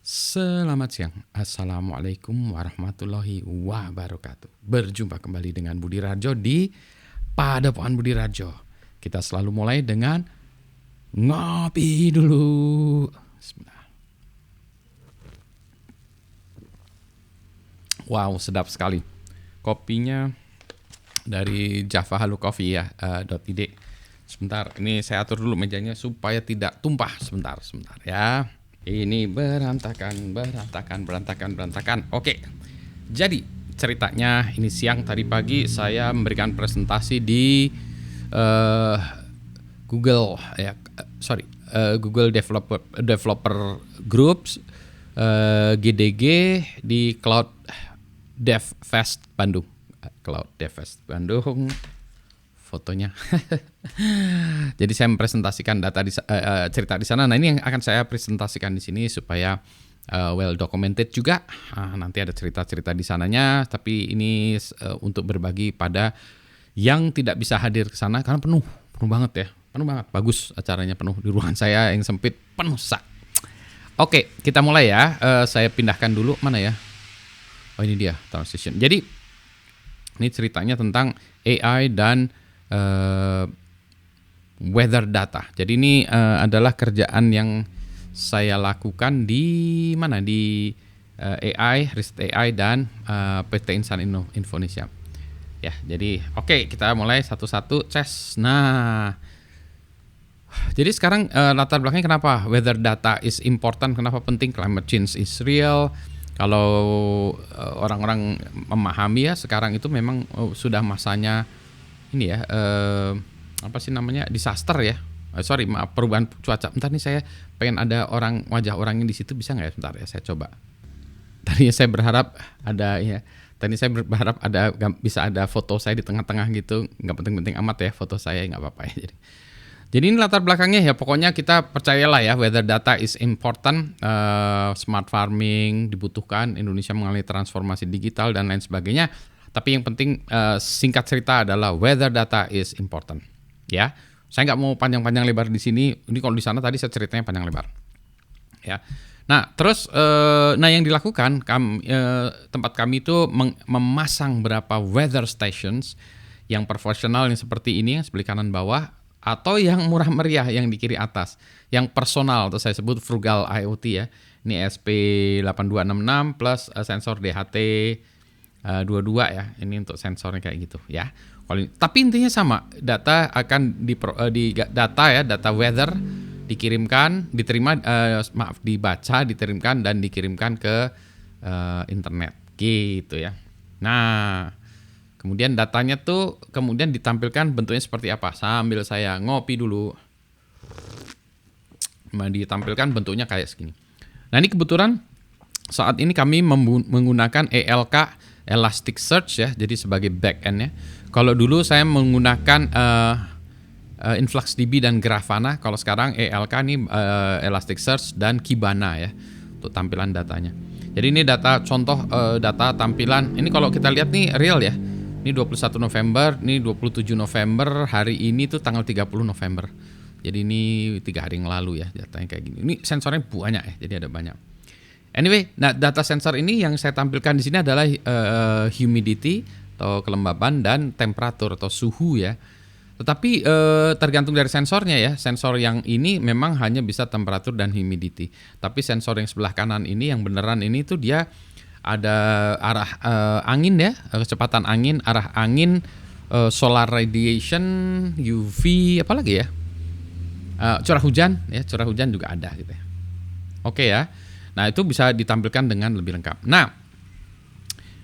Selamat siang, Assalamualaikum warahmatullahi wabarakatuh. Berjumpa kembali dengan Budi Rajo di Padepokan Budi Rajo. Kita selalu mulai dengan ngopi dulu. Bismillah. Wow, sedap sekali. Kopinya dari Java Halu Coffee ya, .id. Sebentar, ini saya atur dulu mejanya supaya tidak tumpah. Sebentar ya. Ini berantakan. Oke, jadi ceritanya ini siang tadi pagi saya memberikan presentasi di Google Google Developer Groups GDG di Cloud Dev Fest Bandung. Fotonya. Jadi saya mempresentasikan data cerita di sana. Nah, ini yang akan saya presentasikan di sini supaya well documented juga. Nanti ada cerita-cerita di sananya, tapi ini untuk berbagi pada yang tidak bisa hadir ke sana karena penuh banget ya. Penuh banget. Bagus acaranya, penuh di ruangan saya yang sempit penuh sak. Oke, kita mulai ya. Saya pindahkan dulu mana ya? Oh, ini dia transition. Jadi ini ceritanya tentang AI dan weather data. Jadi ini adalah kerjaan yang saya lakukan di mana, di AI, Riset AI dan PT Insan Infonesia. Ya, jadi oke, kita mulai satu-satu ces. Nah, jadi sekarang latar belakangnya kenapa weather data is important, kenapa penting, climate change is real. Kalau orang-orang memahami ya sekarang itu memang sudah masanya ini ya, disaster ya. Perubahan cuaca. Bentar nih, saya pengen ada wajah orangnya di situ, bisa nggak ya? Bentar ya, saya coba. Tadinya saya berharap bisa ada foto saya di tengah-tengah gitu. Nggak penting-penting amat ya foto saya, nggak apa-apa ya. Jadi ini latar belakangnya ya, pokoknya kita percayalah ya, weather data is important. Smart farming dibutuhkan, Indonesia mengalami transformasi digital dan lain sebagainya. Tapi yang penting singkat cerita adalah weather data is important. Ya, saya nggak mau panjang-panjang lebar di sini. Ini kalau di sana tadi saya ceritanya panjang lebar. Ya, nah terus, yang dilakukan tempat kami itu memasang berapa weather stations yang profesional yang seperti ini, yang sebelah kanan bawah, atau yang murah meriah yang di kiri atas, yang personal atau saya sebut frugal IoT ya. Ini SP8266 plus sensor DHT 22 ya, ini untuk sensornya kayak gitu ya. Tapi intinya sama, data akan data weather diterimkan dan dikirimkan ke internet gitu ya. Nah, kemudian datanya tuh kemudian ditampilkan bentuknya seperti apa. Sambil saya ngopi dulu, ditampilkan bentuknya kayak segini. Nah, ini kebetulan saat ini kami menggunakan ELK, Elasticsearch ya, jadi sebagai back-end ya. Kalau dulu saya menggunakan InfluxDB dan Grafana, kalau sekarang ELK ini Elasticsearch dan Kibana ya untuk tampilan datanya. Jadi ini data contoh, data tampilan. Ini kalau kita lihat nih real ya. Ini 21 November, ini 27 November, hari ini tuh tanggal 30 November. Jadi ini 3 hari yang lalu ya datanya kayak gini. Ini sensornya banyak ya, jadi ada banyak. Anyway, nah data sensor ini yang saya tampilkan di sini adalah humidity atau kelembaban dan temperatur atau suhu ya. Tetapi tergantung dari sensornya ya. Sensor yang ini memang hanya bisa temperatur dan humidity. Tapi sensor yang sebelah kanan ini, yang beneran ini tuh dia ada arah angin ya, kecepatan angin, arah angin, solar radiation, UV, apalagi ya, curah hujan juga ada gitu ya. Oke ya. Nah, itu bisa ditampilkan dengan lebih lengkap. Nah,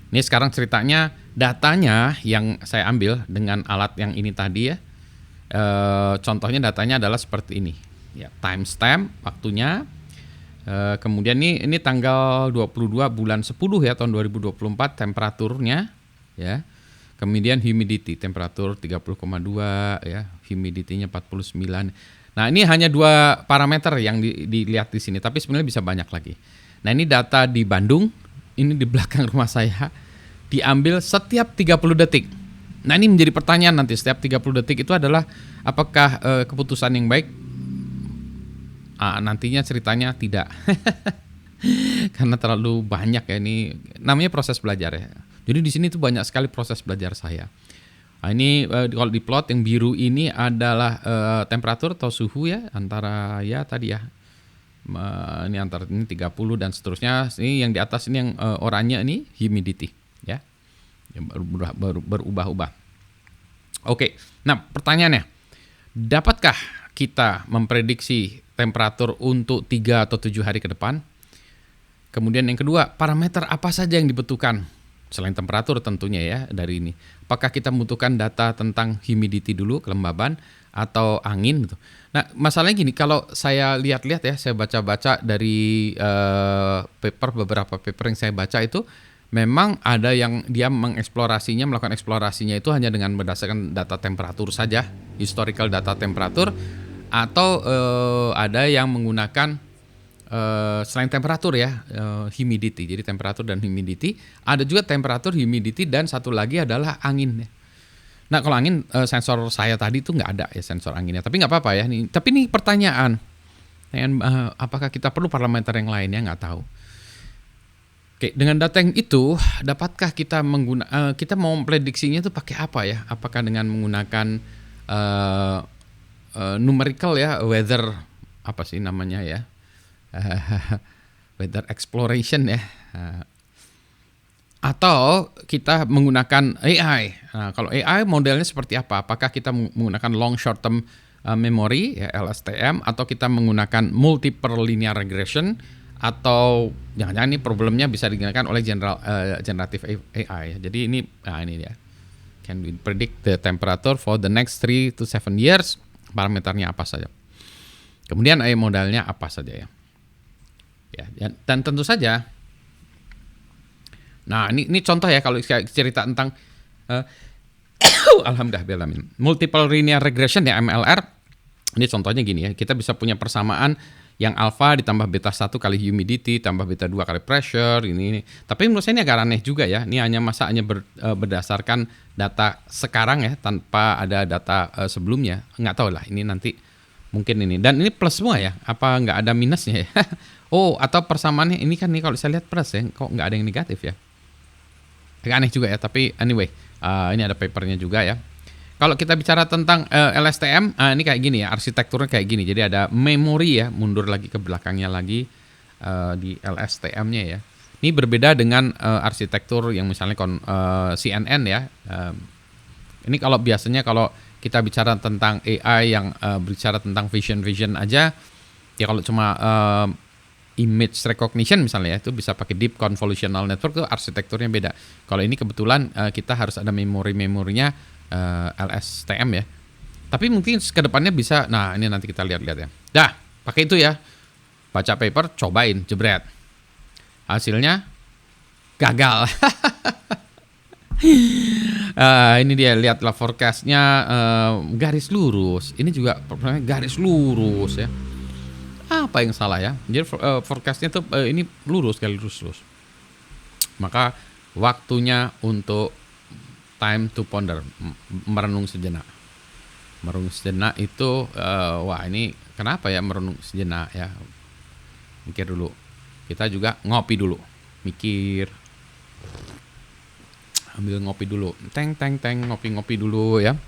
ini sekarang ceritanya, datanya yang saya ambil dengan alat yang ini tadi ya. Contohnya datanya adalah seperti ini. Ya, timestamp waktunya. Kemudian ini tanggal 22 bulan 10 ya tahun 2024, temperaturnya ya. Kemudian humidity, temperatur 30,2 ya, humidity-nya 49. Nah, ini hanya 2 parameter yang dilihat di sini, tapi sebenarnya bisa banyak lagi. Nah, ini data di Bandung, ini di belakang rumah saya, diambil setiap 30 detik. Nah, ini menjadi pertanyaan nanti, setiap 30 detik itu adalah apakah keputusan yang baik? Nantinya ceritanya tidak. karena terlalu banyak ya, ini namanya proses belajar ya. Jadi di sini tuh banyak sekali proses belajar saya. Nah, ini kalau di plot yang biru ini adalah temperatur atau suhu ya, antara ya tadi ya, ini antara ini 30 dan seterusnya. Ini yang di atas ini yang oranye ini humidity ya, yang berubah-ubah. Oke, nah pertanyaannya, dapatkah kita memprediksi temperatur untuk 3 atau 7 hari ke depan? Kemudian yang kedua, parameter apa saja yang dibutuhkan selain temperatur tentunya ya dari ini. Apakah kita membutuhkan data tentang humidity dulu, kelembaban, atau angin gitu. Nah, masalahnya gini, kalau saya lihat-lihat ya, saya baca-baca dari beberapa paper yang saya baca itu, memang ada yang dia melakukan eksplorasinya itu hanya dengan berdasarkan data temperatur saja, historical data temperatur, atau ada yang menggunakan selain temperatur ya, humidity. Jadi temperatur dan humidity. Ada juga temperatur, humidity, dan satu lagi adalah angin. Nah kalau angin, sensor saya tadi tuh nggak ada ya sensor anginnya. Tapi nggak apa-apa ya. Tapi ini pertanyaan, apakah kita perlu parameter yang lainnya? Nggak tahu. Oke, dengan data yang itu, dapatkah kita kita mau prediksinya itu pakai apa ya? Apakah dengan menggunakan numerical ya, weather apa sih namanya ya? Weather exploration ya, atau kita menggunakan AI. Nah, kalau AI modelnya seperti apa? Apakah kita menggunakan long short term memory ya, LSTM, atau kita menggunakan multiple linear regression, atau jangan-jangan ini problemnya bisa digunakan oleh generative AI. Jadi ini dia, can we predict the temperature for the next 3 to 7 years, parameternya apa saja, kemudian AI modalnya apa saja ya. Ya, dan tentu saja, nah ini contoh ya kalau cerita tentang alhamdulillah multiple linear regression ya, MLR. Ini contohnya gini ya, kita bisa punya persamaan yang alpha ditambah beta 1 kali humidity tambah beta 2 kali pressure ini. Tapi menurut saya ini agak aneh juga ya. Ini hanya berdasarkan data sekarang ya, tanpa ada data sebelumnya. Nggak tahu lah, ini nanti mungkin ini. Dan ini plus semua ya, apa nggak ada minusnya ya? Oh, atau persamaannya ini kan nih kalau saya lihat plus ya, kok nggak ada yang negatif ya? Agak aneh juga ya, tapi anyway, ini ada papernya juga ya. Kalau kita bicara tentang LSTM, ini kayak gini ya, arsitekturnya kayak gini. Jadi ada memori ya, mundur lagi ke belakangnya lagi di LSTM-nya ya. Ini berbeda dengan arsitektur yang misalnya CNN ya. Ini kalau biasanya kalau kita bicara tentang AI yang bicara tentang vision aja, ya kalau cuma image recognition misalnya ya, itu bisa pakai deep convolutional network, itu arsitekturnya beda. Kalau ini kebetulan kita harus ada memorinya LSTM ya. Tapi mungkin kedepannya bisa, nah ini nanti kita lihat-lihat ya. Dah, pakai itu ya. Baca paper, cobain, jebret. Hasilnya gagal. Ini dia, lihatlah forecastnya garis lurus. Ini juga problemnya garis lurus ya. Apa yang salah ya? Jadi forecastnya tuh ini lurus. Maka waktunya untuk time to ponder, merenung sejenak. Merenung sejenak itu, wah ini kenapa ya merenung sejenak ya? Mikir dulu. Kita juga ngopi dulu, mikir. Ambil ngopi dulu, teng ngopi dulu ya.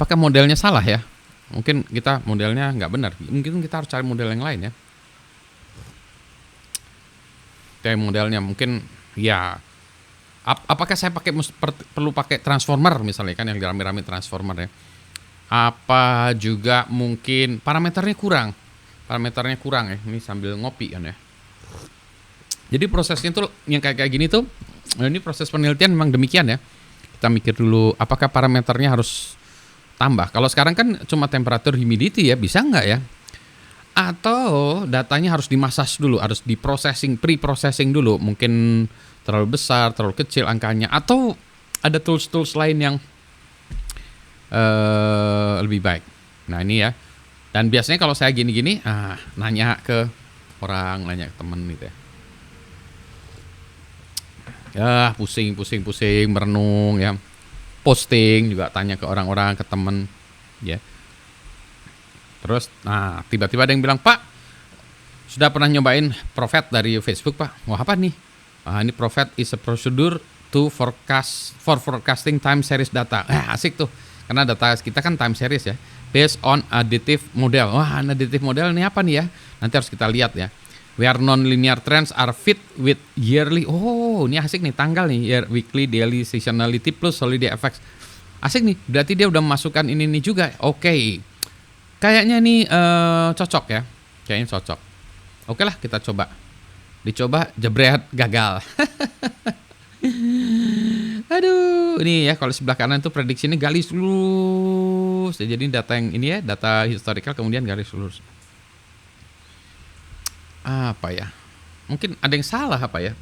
Pakai modelnya salah ya? Mungkin kita modelnya nggak benar. Mungkin kita harus cari model yang lain ya. Kayak modelnya mungkin ya. Apakah saya perlu pakai transformer misalnya, kan yang rame-rame transformer ya? Apa juga mungkin parameternya kurang ya? Ini sambil ngopi kan ya. Jadi prosesnya tuh yang kayak gini tuh, ini proses penelitian memang demikian ya. Kita mikir dulu apakah parameternya harus tambah. Kalau sekarang kan cuma temperatur, humidity ya, bisa nggak ya? Atau datanya harus dimasas dulu, harus pre-processing dulu, mungkin terlalu besar, terlalu kecil angkanya, atau ada tools lain yang lebih baik. Nah ini ya. Dan biasanya kalau saya gini-gini, nanya ke orang, nanya ke temen gitu ya. Ya pusing, merenung ya. Posting juga, tanya ke orang-orang, ke temen ya. Terus tiba-tiba ada yang bilang, Pak, Sudah pernah nyobain Prophet dari Facebook, Pak? Wah, apa nih? Ini Prophet is a procedure to forecasting time series data. Asik tuh. Karena data kita kan time series ya. Based on additive model. Wah, additive model ini apa nih ya? Nanti harus kita lihat ya. Where non-linear trends are fit with yearly. Oh, ini asik nih, tanggal nih. Year, weekly, daily, seasonality plus holiday effects. Asik nih, berarti dia udah memasukkan ini juga. Oke. Kayaknya nih cocok ya. Kayaknya cocok. Oke lah, kita coba. Dicoba, jebret, gagal. Aduh, ini ya kalau sebelah kanan itu prediksinya garis lurus. Jadi data yang ini ya, data historical kemudian garis lurus. Apa ya? Mungkin ada yang salah apa ya?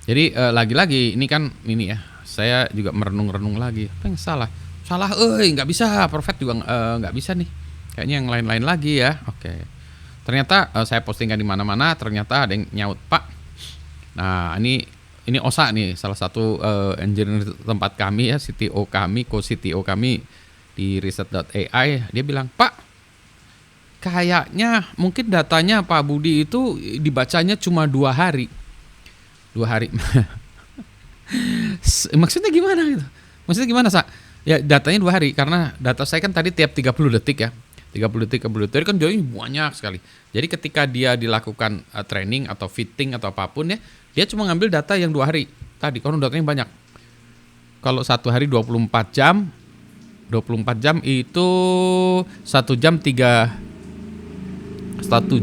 Jadi lagi-lagi ini kan ini ya. Saya juga merenung-renung lagi. Apa yang salah? Salah, nggak bisa. Prophet juga nggak bisa nih. Kayaknya yang lain-lain lagi ya. Oke. Ternyata saya postingkan di mana-mana. Ternyata ada yang nyaut, Pak. Nah ini Osa nih, salah satu engineer tempat kami ya, CTO kami, co-CTO kami di riset.ai. Dia bilang, Pak, kayaknya mungkin datanya Pak Budi itu dibacanya cuma 2 hari. 2 hari. Maksudnya gimana gitu? Maksudnya gimana, Sa? Ya datanya 2 hari, karena data saya kan tadi tiap 30 detik ya. 30 detik kan jauhnya banyak sekali. Jadi ketika dia dilakukan training atau fitting atau apapun ya, dia cuma ngambil data yang 2 hari. Tadi kalau datanya banyak. Kalau 1 hari 24 jam, 24 jam itu 1 jam 1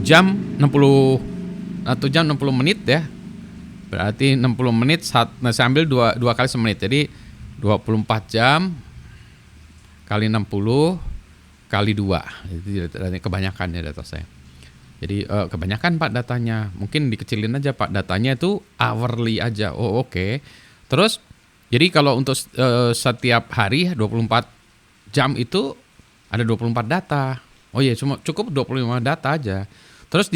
jam 60 menit ya. Berarti 60 menit saya ambil 2 kali semenit. Jadi 24 jam kali 60 kali 2. Itu kebanyakan ya data saya. Jadi kebanyakan Pak datanya. Mungkin dikecilin aja Pak, datanya itu hourly aja. Oh oke. Terus jadi kalau untuk setiap hari 24 jam itu ada 24 data. Oh iya, cuma cukup 25 data aja. Terus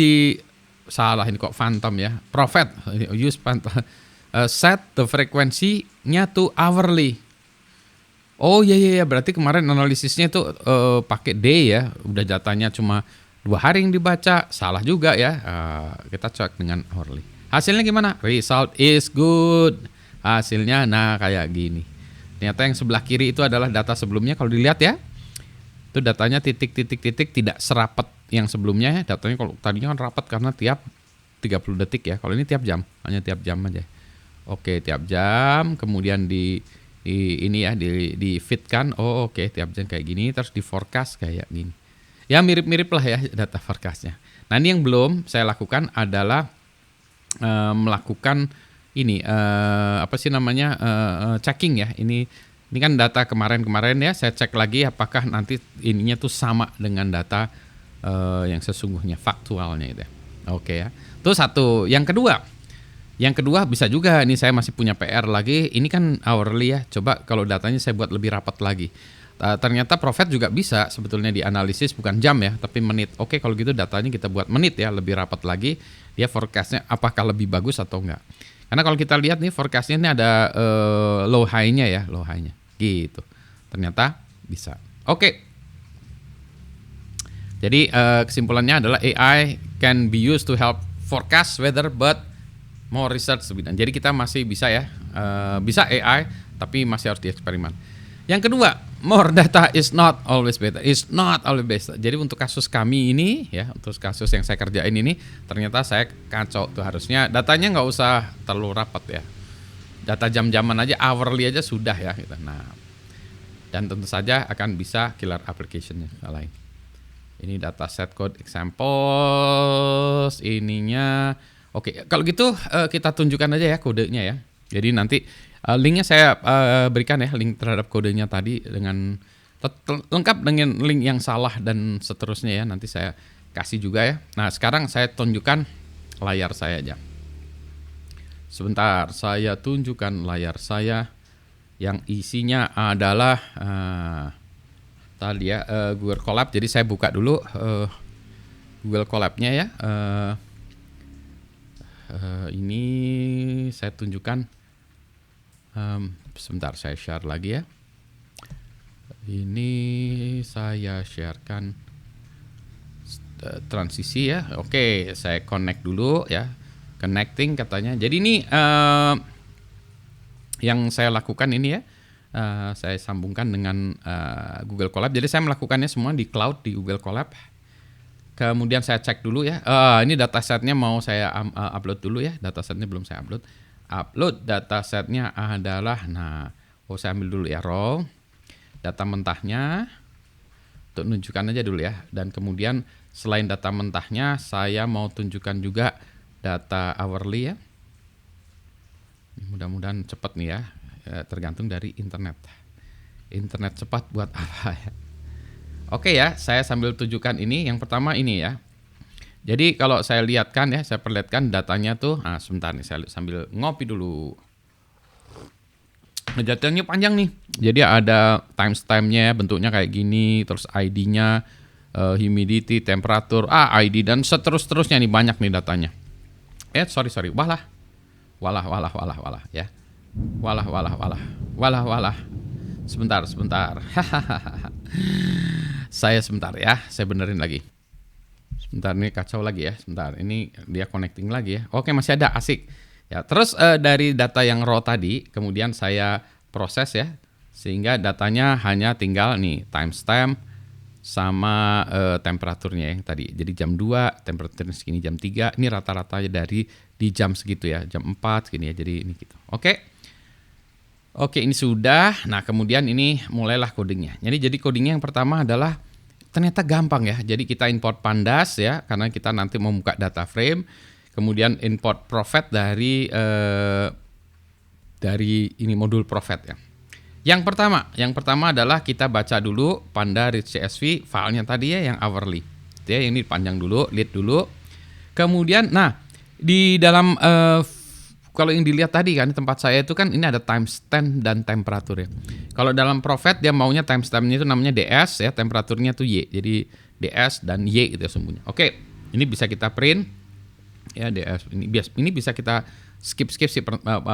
salah ini kok phantom ya. Prophet use phantom. Set the frequency-nya to hourly. Oh iya, berarti kemarin analisisnya itu pakai day ya, udah datanya cuma 2 hari yang dibaca, salah juga ya. Kita cek dengan hourly. Hasilnya gimana? Result is good. Hasilnya nah kayak gini. Ternyata yang sebelah kiri itu adalah data sebelumnya, kalau dilihat ya. Itu datanya titik tidak serapat yang sebelumnya ya. Datanya kalau tadinya kan rapat karena tiap 30 detik ya. Kalau ini tiap jam, hanya tiap jam aja. Oke, tiap jam, kemudian di fitkan. Oh oke, tiap jam kayak gini, terus di forecast kayak gini. Ya mirip-mirip lah ya data forecastnya. Nah ini yang belum saya lakukan adalah melakukan ini checking ya. Ini kan data kemarin ya. Saya cek lagi apakah nanti ininya tuh sama dengan data yang sesungguhnya faktualnya itu. Oke ya. Itu satu. Yang kedua bisa juga, ini saya masih punya PR lagi, ini kan hourly ya, coba kalau datanya saya buat lebih rapat lagi. Ternyata Prophet juga bisa sebetulnya dianalisis bukan jam ya, tapi menit. Oke kalau gitu datanya kita buat menit ya, lebih rapat lagi, dia forecastnya apakah lebih bagus atau enggak. Karena kalau kita lihat nih forecastnya ini ada low high-nya ya, low high-nya gitu. Ternyata bisa. Oke. Jadi kesimpulannya adalah AI can be used to help forecast weather but more research sebidang. Jadi kita masih bisa ya, bisa AI, tapi masih harus dieksperimen. Yang kedua, more data is not always better. Is not always better. Jadi untuk kasus kami ini ya, untuk kasus yang saya kerjain ini, ternyata saya kacau tuh, harusnya datanya nggak usah terlalu rapat ya. Data jam-jaman aja, hourly aja sudah ya. Gitu. Nah, dan tentu saja akan bisa killer application-nya lain. Ini data set code examples, ininya. Oke, kalau gitu kita tunjukkan aja ya kodenya ya. Jadi nanti linknya saya berikan ya, link terhadap kodenya tadi dengan lengkap dengan link yang salah dan seterusnya ya. Nanti saya kasih juga ya. Nah sekarang saya tunjukkan layar saya aja. Sebentar, saya tunjukkan layar saya yang isinya adalah tadi ya Google Colab. Jadi saya buka dulu Google Colab-nya ya. Ini saya tunjukkan, sebentar saya share lagi ya. Ini saya sharekan transisi ya. Oke, saya connect dulu ya. Connecting katanya. Jadi ini yang saya lakukan ini ya. Saya sambungkan dengan Google Colab. Jadi saya melakukannya semua di cloud di Google Colab. Kemudian saya cek dulu ya. Ini datasetnya mau saya upload dulu ya. Datasetnya belum saya upload. Upload datasetnya adalah, saya ambil dulu ya raw. Data mentahnya. Untuk menunjukkan aja dulu ya. Dan kemudian selain data mentahnya, saya mau tunjukkan juga data hourly ya. Mudah-mudahan cepat nih ya. Tergantung dari internet. Internet cepat buat apa ya? Oke ya, saya sambil tunjukkan ini. Yang pertama ini ya. Jadi kalau saya lihatkan ya, saya perlihatkan datanya tuh. Sebentar nih, saya sambil ngopi dulu. Datanya panjang nih. Jadi ada timestamp-nya, bentuknya kayak gini, terus ID-nya, humidity, temperatur, ID dan seterusnya nih, banyak nih datanya. Sorry. Walah ya. Walah. Sebentar. Saya sebentar ya, saya benerin lagi. Sebentar nih kacau lagi ya, sebentar. Ini dia connecting lagi ya. Oke, masih ada, asik. Ya, terus dari data yang raw tadi, kemudian saya proses ya, sehingga datanya hanya tinggal nih timestamp sama temperaturnya yang tadi. Jadi jam 2, temperaturnya segini, jam 3, ini rata-ratanya dari di jam segitu ya, jam 4 segini ya. Jadi ini gitu. Oke, ini sudah. Nah, kemudian ini mulailah codingnya. Jadi codingnya yang pertama adalah ternyata gampang ya. Jadi kita import pandas ya, karena kita nanti mau buka data frame. Kemudian import prophet dari ini modul prophet ya. Yang pertama adalah kita baca dulu panda read CSV filenya tadi ya, yang hourly. Ya, ini panjang dulu, lead dulu. Kemudian, di dalam kalau yang dilihat tadi kan tempat saya itu kan ini ada timestamp dan temperatur ya. Kalau dalam prophet dia maunya timestampnya itu namanya DS ya, temperaturnya tuh Y. Jadi DS dan Y gitu ya semuanya. Oke, ini bisa kita print ya DS. Ini bisa kita skip sih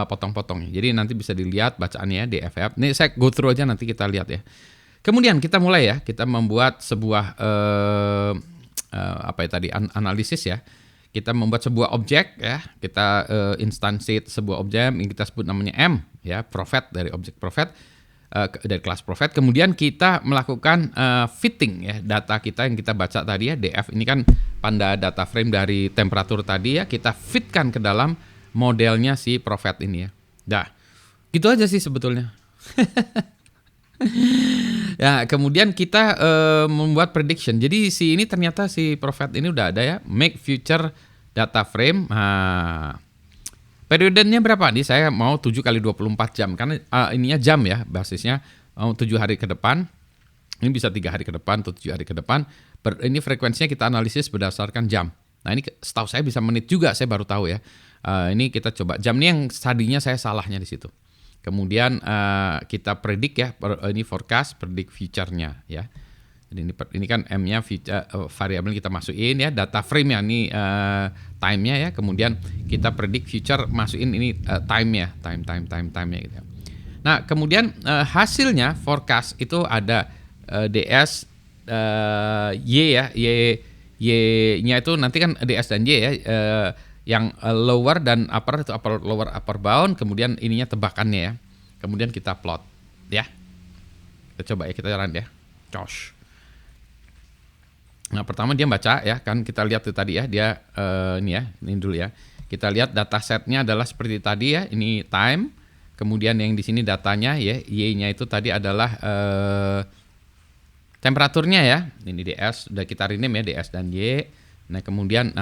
potong-potongnya. Jadi nanti bisa dilihat bacaannya ya DFF. Ini saya go through aja, nanti kita lihat ya. Kemudian kita mulai ya, kita membuat sebuah analisis ya. Kita membuat sebuah objek ya, kita instansiate sebuah objek yang kita sebut namanya M ya, prophet dari objek prophet, dari kelas prophet. Kemudian kita melakukan fitting ya, data kita yang kita baca tadi ya, DF ini kan panda data frame dari temperatur tadi ya, kita fitkan ke dalam modelnya si prophet ini ya. Gitu aja sih sebetulnya. Ya, kemudian kita membuat prediction. Jadi ini ternyata si prophet ini udah ada ya, make future data frame. Periodenya berapa nih? Saya mau 7 kali 24 jam karena ininya jam ya, basisnya mau 7 hari ke depan. Ini bisa 3 hari ke depan atau 7 hari ke depan. Ini frekuensinya kita analisis berdasarkan jam. Nah, ini setahu saya bisa menit juga, saya baru tahu ya. Ini kita coba jam ini yang tadinya saya salahnya di situ. Kemudian kita predict ya, ini forecast, predict future-nya ya. Jadi ini kan M-nya variabel kita masukin ya, data frame-nya ini time-nya ya. Kemudian kita predict future, masukin ini time-nya, time-nya gitu ya. Nah, kemudian hasilnya forecast itu ada DS Y ya, Y-nya itu nanti kan DS dan Y ya. Yang lower dan upper itu lower upper bound, kemudian ininya tebakannya ya. Kemudian kita plot ya. Kita coba ya, kita jalan ya. Josh. Nah, pertama dia baca ya, kan kita lihat tuh tadi ya, dia ini dulu ya. Kita lihat datasetnya adalah seperti tadi ya, ini time. Kemudian yang di sini datanya ya, Y-nya itu tadi adalah temperaturnya ya. Ini DS, udah kita rename ya, DS dan Y. Nah, kemudian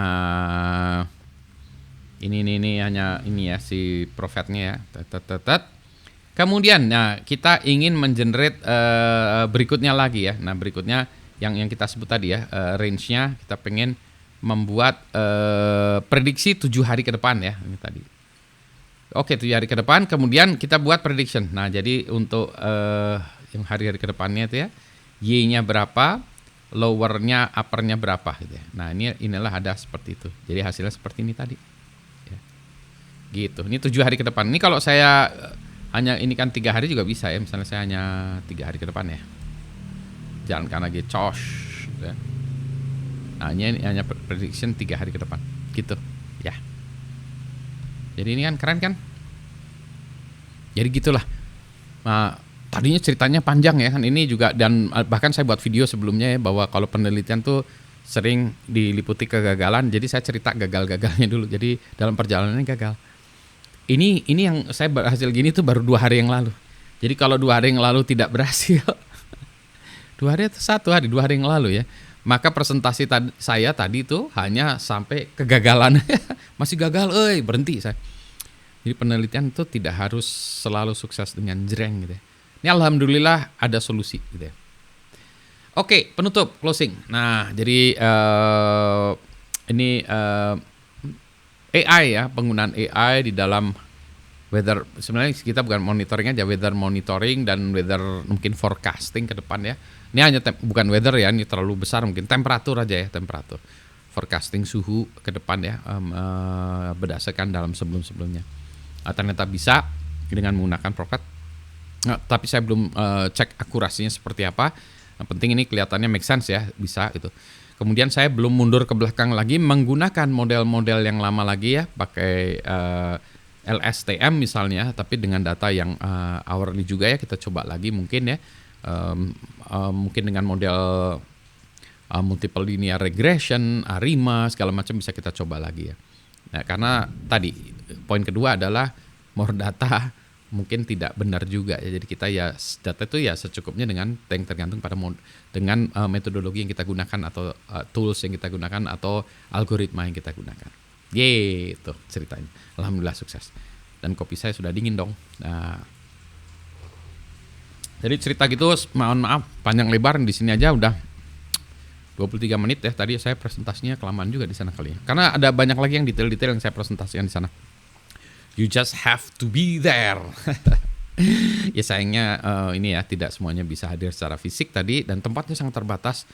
ini hanya ini ya si prophetnya ya. Kemudian kita ingin mengenerate berikutnya lagi ya. Nah, berikutnya yang kita sebut tadi ya, range-nya kita pengen membuat prediksi 7 hari ke depan ya, ini tadi. Oke, 7 hari ke depan, kemudian kita buat prediction. Nah, jadi untuk yang hari-hari ke depannya itu ya, Y-nya berapa, lower-nya, upper-nya berapa gitu ya. Nah, inilah ada seperti itu. Jadi hasilnya seperti ini tadi. Gitu. Ini 7 hari ke depan. Ini kalau saya hanya ini kan 3 hari juga bisa ya. Misalnya saya hanya 3 hari ke depan ya. Jalankan lagi cosh. Ya. Ini hanya prediction 3 hari ke depan. Gitu. Ya. Jadi ini kan keren kan? Jadi gitulah. Nah, tadinya ceritanya panjang ya kan, ini juga, dan bahkan saya buat video sebelumnya ya, bahwa kalau penelitian tuh sering diliputi kegagalan, jadi saya cerita gagal-gagalnya dulu. Jadi dalam perjalanannya gagal. Ini yang saya berhasil gini tuh baru 2 hari yang lalu. Jadi kalau 2 hari yang lalu tidak berhasil, 2 hari atau 1 hari, 2 hari yang lalu ya, maka presentasi saya tadi tuh hanya sampai kegagalan. Masih gagal, berhenti saya. Jadi penelitian itu tidak harus selalu sukses dengan jreng gitu ya. Ini alhamdulillah ada solusi gitu ya. Oke, penutup, closing. Nah, jadi ini AI ya, penggunaan AI di dalam weather. Sebenarnya kita bukan monitoring aja, weather monitoring dan weather mungkin forecasting ke depan ya. Ini hanya bukan weather ya, ini terlalu besar, mungkin temperatur aja ya, temperatur. Forecasting suhu ke depan ya, berdasarkan dalam sebelum-sebelumnya. Ternyata bisa dengan menggunakan Prophet. Tapi saya belum cek akurasinya seperti apa. Yang penting ini kelihatannya make sense ya, bisa gitu. Kemudian saya belum mundur ke belakang lagi menggunakan model-model yang lama lagi ya, pakai LSTM misalnya, tapi dengan data yang hourly juga ya, kita coba lagi mungkin ya. Mungkin dengan model multiple linear regression, ARIMA, segala macam bisa kita coba lagi ya. Nah, karena tadi poin kedua adalah more data mungkin tidak benar juga ya. Jadi kita ya data itu ya secukupnya dengan yang tergantung pada dengan metodologi yang kita gunakan atau tools yang kita gunakan atau algoritma yang kita gunakan. Gitu ceritanya. Alhamdulillah sukses. Dan kopi saya sudah dingin dong. Nah, jadi cerita gitu, mohon maaf panjang lebar di sini aja udah 23 menit ya. Tadi saya presentasinya kelamaan juga di sana kali ya. Karena ada banyak lagi yang detail-detail yang saya presentasikan di sana. You just have to be there. Ya sayangnya ini ya tidak semuanya bisa hadir secara fisik tadi, dan tempatnya sangat terbatas.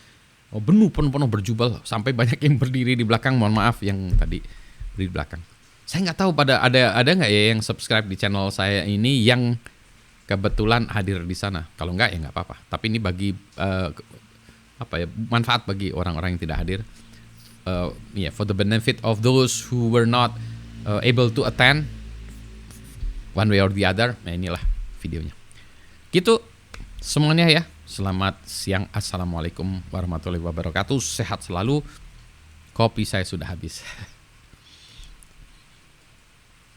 Penuh berjubel, sampai banyak yang berdiri di belakang. Mohon maaf yang tadi di belakang. Saya nggak tahu ada nggak ya yang subscribe di channel saya ini yang kebetulan hadir di sana. Kalau nggak ya nggak apa-apa. Tapi ini bagi manfaat bagi orang-orang yang tidak hadir. For the benefit of those who were not able to attend one way or the other. Nah, inilah videonya. Gitu semuanya ya. Selamat siang. Assalamualaikum warahmatullahi wabarakatuh. Sehat selalu. Kopi saya sudah habis.